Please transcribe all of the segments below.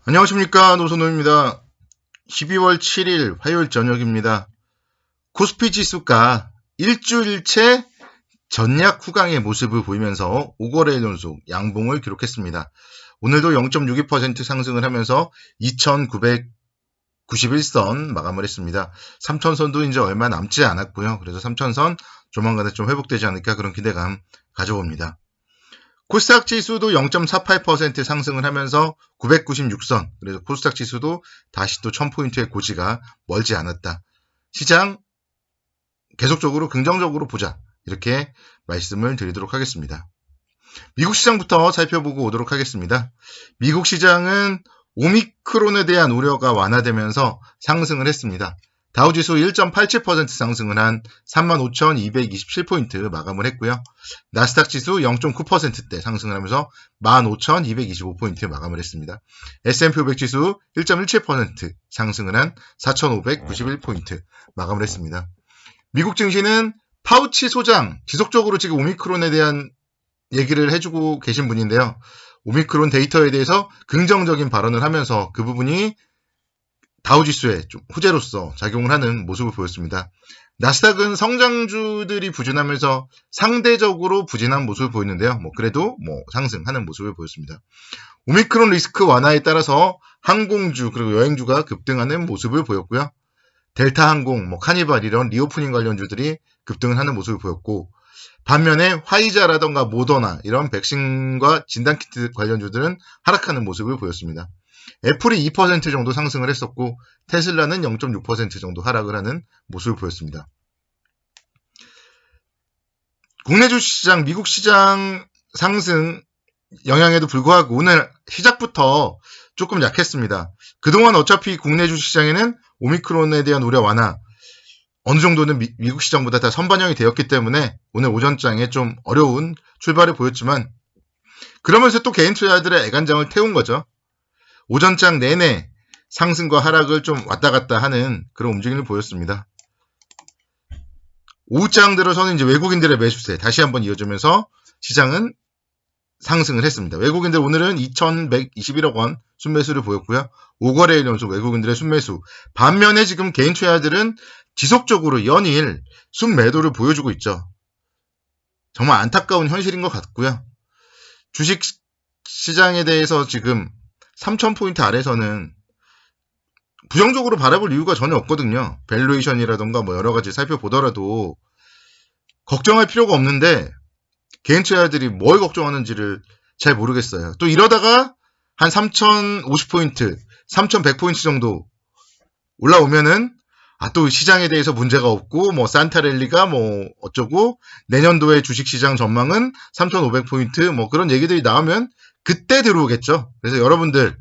안녕하십니까, 노선호입니다. 12월 7일 화요일 저녁입니다. 코스피 지수가 일주일째 전약 후강의 모습을 보이면서 5거래 연속 양봉을 기록했습니다. 오늘도 0.62% 상승을 하면서 2,991선 마감을 했습니다. 3,000선도 이제 얼마 남지 않았고요. 그래서 3,000선 조만간에 좀 회복되지 않을까 그런 기대감 가져봅니다. 코스닥 지수도 0.48% 상승을 하면서 996선, 그래서 코스닥 지수도 다시 또 1000포인트의 고지가 멀지 않았다. 시장 계속적으로 긍정적으로 보자, 이렇게 말씀을 드리도록 하겠습니다. 미국 시장부터 살펴보고 오도록 하겠습니다. 미국 시장은 오미크론에 대한 우려가 완화되면서 상승을 했습니다. 다우지수 1.87% 상승을 한 35,227포인트 마감을 했고요. 나스닥 지수 0.9%대 상승을 하면서 15,225포인트 마감을 했습니다. S&P 500 지수 1.17% 상승을 한 4,591포인트 마감을 했습니다. 미국 증시는 파우치 소장 지속적으로 지금 오미크론에 대한 얘기를 해주고 계신 분인데요. 오미크론 데이터에 대해서 긍정적인 발언을 하면서 그 부분이 다우지수에 좀 후재로서 작용을 하는 모습을 보였습니다. 나스닥은 성장주들이 부진하면서 상대적으로 부진한 모습을 보이는데요. 그래도 상승하는 모습을 보였습니다. 오미크론 리스크 완화에 따라서 항공주 그리고 여행주가 급등하는 모습을 보였고요. 델타 항공, 카니발 이런 리오프닝 관련주들이 급등을 하는 모습을 보였고, 반면에 화이자라던가 모더나 이런 백신과 진단키트 관련주들은 하락하는 모습을 보였습니다. 애플이 2% 정도 상승을 했었고 테슬라는 0.6% 정도 하락을 하는 모습을 보였습니다. 국내 주식시장, 미국 시장 상승 영향에도 불구하고 오늘 시작부터 조금 약했습니다. 그동안 어차피 국내 주식시장에는 오미크론에 대한 우려 완화 어느 정도는 미국 시장보다 다 선반영이 되었기 때문에 오늘 오전장에 좀 어려운 출발을 보였지만 그러면서 또 개인 투자자들의 애간장을 태운 거죠. 오전장 내내 상승과 하락을 좀 왔다 갔다 하는 그런 움직임을 보였습니다. 오후장 들어서는 이제 외국인들의 매수세 다시 한번 이어지면서 시장은 상승을 했습니다. 외국인들 오늘은 2,121억 원 순매수를 보였고요. 5거래일 연속 외국인들의 순매수. 반면에 지금 개인 투자자들은 지속적으로 연일 순매도를 보여주고 있죠. 정말 안타까운 현실인 것 같고요. 주식 시장에 대해서 지금 3,000포인트 아래서는 부정적으로 바라볼 이유가 전혀 없거든요. 밸류에이션이라던가 여러 가지 살펴보더라도 걱정할 필요가 없는데 개인 투자자들이 뭘 걱정하는지를 잘 모르겠어요. 또 이러다가 한 3,050포인트, 3,100포인트 정도 올라오면은 또 시장에 대해서 문제가 없고 산타랠리가 어쩌고 내년도의 주식시장 전망은 3,500포인트 그런 얘기들이 나오면 그때 들어오겠죠. 그래서 여러분들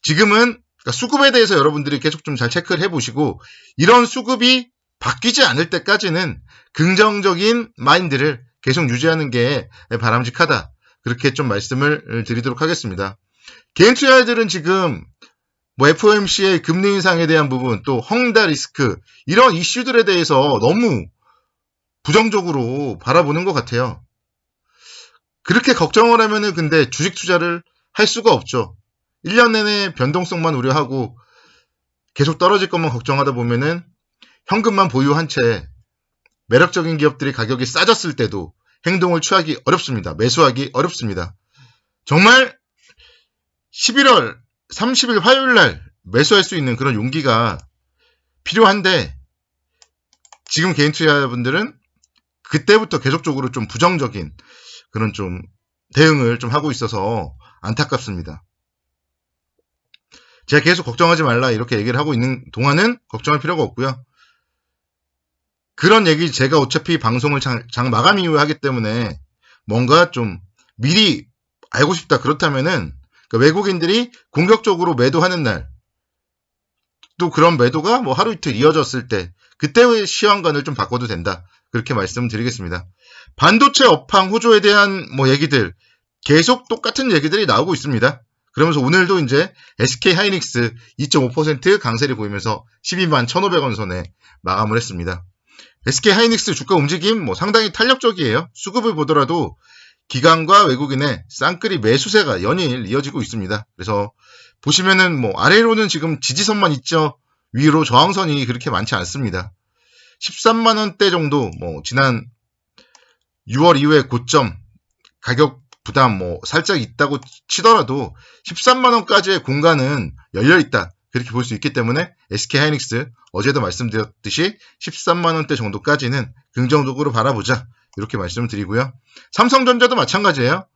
지금은 수급에 대해서 여러분들이 계속 좀 잘 체크를 해보시고 이런 수급이 바뀌지 않을 때까지는 긍정적인 마인드를 계속 유지하는 게 바람직하다. 그렇게 좀 말씀을 드리도록 하겠습니다. 개인 투자자들은 지금 FOMC의 금리 인상에 대한 부분, 또 헝다 리스크 이런 이슈들에 대해서 너무 부정적으로 바라보는 것 같아요. 그렇게 걱정을 하면은 근데 주식 투자를 할 수가 없죠. 1년 내내 변동성만 우려하고 계속 떨어질 것만 걱정하다 보면은 현금만 보유한 채 매력적인 기업들이 가격이 싸졌을 때도 행동을 취하기 어렵습니다. 매수하기 어렵습니다. 정말 11월 30일 화요일날 매수할 수 있는 그런 용기가 필요한데 지금 개인 투자자분들은 그때부터 계속적으로 좀 부정적인 그런 좀 대응을 좀 하고 있어서 안타깝습니다. 제가 계속 걱정하지 말라 이렇게 얘기를 하고 있는 동안은 걱정할 필요가 없고요. 그런 얘기 제가 어차피 방송을 장 마감 이후에 하기 때문에 뭔가 좀 미리 알고 싶다 그렇다면은 외국인들이 공격적으로 매도하는 날 또 그런 매도가 하루 이틀 이어졌을 때 그때의 시황관을 좀 바꿔도 된다. 그렇게 말씀드리겠습니다. 반도체 업황 호조에 대한 얘기들 계속 똑같은 얘기들이 나오고 있습니다. 그러면서 오늘도 이제 SK 하이닉스 2.5% 강세를 보이면서 12만 1,500원 선에 마감을 했습니다. SK 하이닉스 주가 움직임 상당히 탄력적이에요. 수급을 보더라도 기관과 외국인의 쌍끌이 매수세가 연일 이어지고 있습니다. 그래서 보시면은 뭐 아래로는 지금 지지선만 있죠. 위로 저항선이 그렇게 많지 않습니다. 13만 원대 정도 뭐 지난 6월 이후에 고점 가격 부담 뭐 살짝 있다고 치더라도 13만 원까지의 공간은 열려 있다. 그렇게 볼 수 있기 때문에 SK하이닉스 어제도 말씀드렸듯이 13만 원대 정도까지는 긍정적으로 바라보자. 이렇게 말씀을 드리고요. 삼성전자도 마찬가지예요.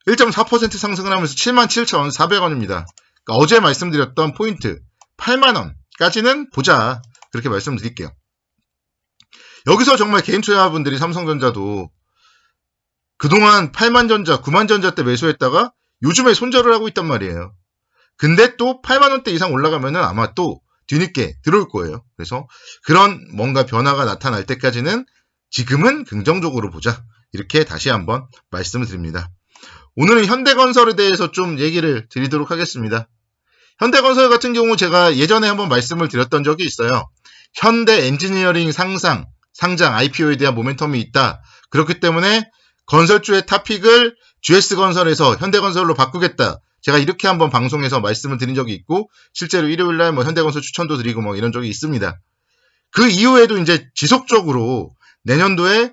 1.4% 상승을 하면서 77,400원입니다. 그러니까 어제 말씀드렸던 포인트 8만원까지는 보자. 그렇게 말씀드릴게요. 여기서 정말 개인 투자분들이 삼성전자도 그동안 8만전자, 9만전자 때 매수했다가 요즘에 손절을 하고 있단 말이에요. 근데 또 8만원대 이상 올라가면은 아마 또 뒤늦게 들어올 거예요. 그래서 그런 뭔가 변화가 나타날 때까지는 지금은 긍정적으로 보자. 이렇게 다시 한번 말씀을 드립니다. 오늘은 현대건설에 대해서 좀 얘기를 드리도록 하겠습니다. 현대건설 같은 경우 제가 예전에 한번 말씀을 드렸던 적이 있어요. 현대 엔지니어링 상장 IPO에 대한 모멘텀이 있다. 그렇기 때문에 건설주의 탑픽을 GS건설에서 현대건설로 바꾸겠다. 제가 이렇게 한번 방송에서 말씀을 드린 적이 있고 실제로 일요일날 뭐 현대건설 추천도 드리고 뭐 이런 적이 있습니다. 그 이후에도 이제 지속적으로 내년도에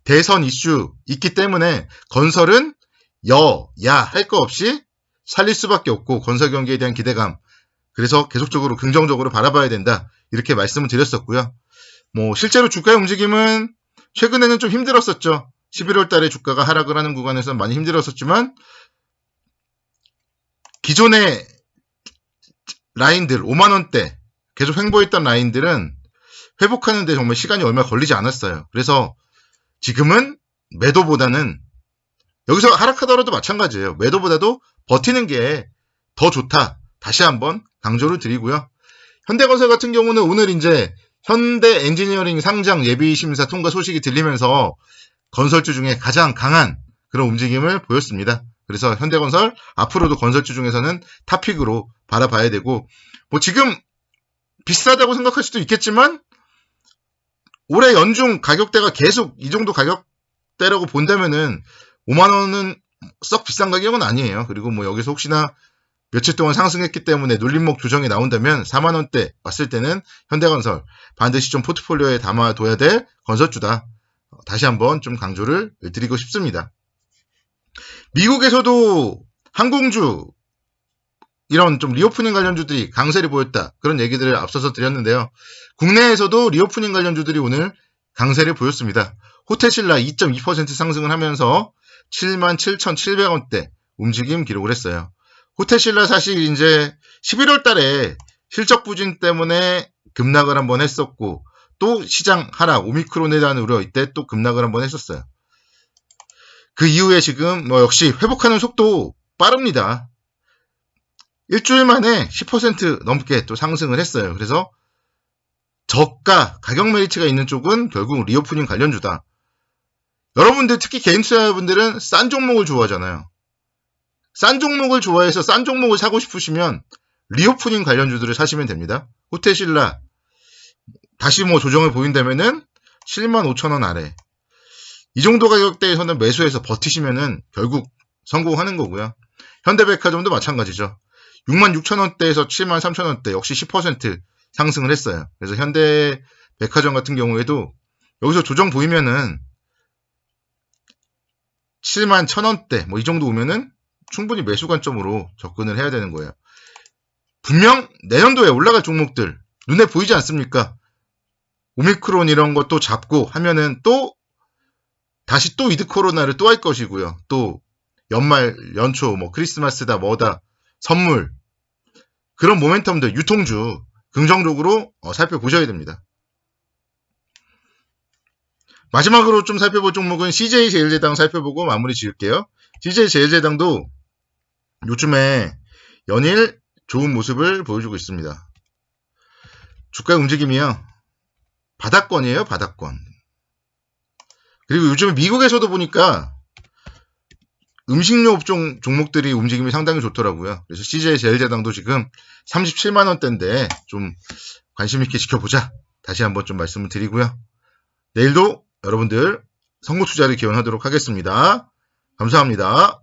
대선 이슈 있기 때문에 건설은 야 할 거 없이 살릴 수밖에 없고 건설 경기에 대한 기대감 그래서 계속적으로 긍정적으로 바라봐야 된다 이렇게 말씀을 드렸었고요. 뭐 실제로 주가의 움직임은 최근에는 좀 힘들었었죠. 11월 달에 주가가 하락을 하는 구간에서 많이 힘들었었지만 기존의 라인들 5만원대 계속 횡보했던 라인들은 회복하는데 정말 시간이 얼마 걸리지 않았어요. 그래서 지금은 매도보다는 여기서 하락하더라도 마찬가지예요. 매도보다도 버티는 게 더 좋다. 다시 한번 강조를 드리고요. 현대건설 같은 경우는 오늘 이제 현대 엔지니어링 상장 예비심사 통과 소식이 들리면서 건설주 중에 가장 강한 그런 움직임을 보였습니다. 그래서 현대건설 앞으로도 건설주 중에서는 탑픽으로 바라봐야 되고 뭐 지금 비싸다고 생각할 수도 있겠지만 올해 연중 가격대가 계속 이 정도 가격대라고 본다면은 5만원은 썩 비싼 가격은 아니에요. 그리고 뭐 여기서 혹시나 며칠 동안 상승했기 때문에 눌림목 조정이 나온다면 4만원대 왔을 때는 현대건설 반드시 좀 포트폴리오에 담아둬야 될 건설주다. 다시 한번 좀 강조를 드리고 싶습니다. 미국에서도 항공주 이런 좀 리오프닝 관련주들이 강세를 보였다. 그런 얘기들을 앞서서 드렸는데요. 국내에서도 리오프닝 관련주들이 오늘 강세를 보였습니다. 호텔신라 2.2% 상승을 하면서 77,700원대 움직임 기록을 했어요. 호텔신라 사실 이제 11월 달에 실적 부진 때문에 급락을 한번 했었고 또 시장 하락, 오미크론에 대한 우려 이때 또 급락을 한번 했었어요. 그 이후에 지금 뭐 역시 회복하는 속도 빠릅니다. 일주일 만에 10% 넘게 또 상승을 했어요. 그래서 저가, 가격 메리트가 있는 쪽은 결국 리오프닝 관련주다. 여러분들 특히 개인 투자자분들은 싼 종목을 좋아하잖아요. 싼 종목을 좋아해서 싼 종목을 사고 싶으시면 리오프닝 관련주들을 사시면 됩니다. 호텔신라 다시 뭐 조정을 보인다면은 75,000원 아래 이 정도 가격대에서는 매수해서 버티시면은 결국 성공하는 거고요. 현대백화점도 마찬가지죠. 66,000원대에서 73,000원대 역시 10% 상승을 했어요. 그래서 현대백화점 같은 경우에도 여기서 조정 보이면은 71,000원대 뭐 이 정도 오면은 충분히 매수 관점으로 접근을 해야 되는 거예요. 분명 내년도에 올라갈 종목들 눈에 보이지 않습니까? 오미크론 이런 것도 잡고 하면은 또 다시 또 위드 코로나를 또 할 것이고요. 또 연말 연초 뭐 크리스마스다 뭐다 선물 그런 모멘텀들 유통주 긍정적으로 살펴보셔야 됩니다. 마지막으로 좀 살펴볼 종목은 CJ제일제당 살펴보고 마무리 지을게요. CJ제일제당도 요즘에 연일 좋은 모습을 보여주고 있습니다. 주가의 움직임이요. 바닥권이에요. 바닥권. 그리고 요즘에 미국에서도 보니까 음식료 업종 종목들이 움직임이 상당히 좋더라고요. 그래서 CJ제일제당도 지금 37만원대인데 좀 관심 있게 지켜보자. 다시 한번 좀 말씀을 드리고요. 내일도 여러분들 선거 투자를 기원하도록 하겠습니다. 감사합니다.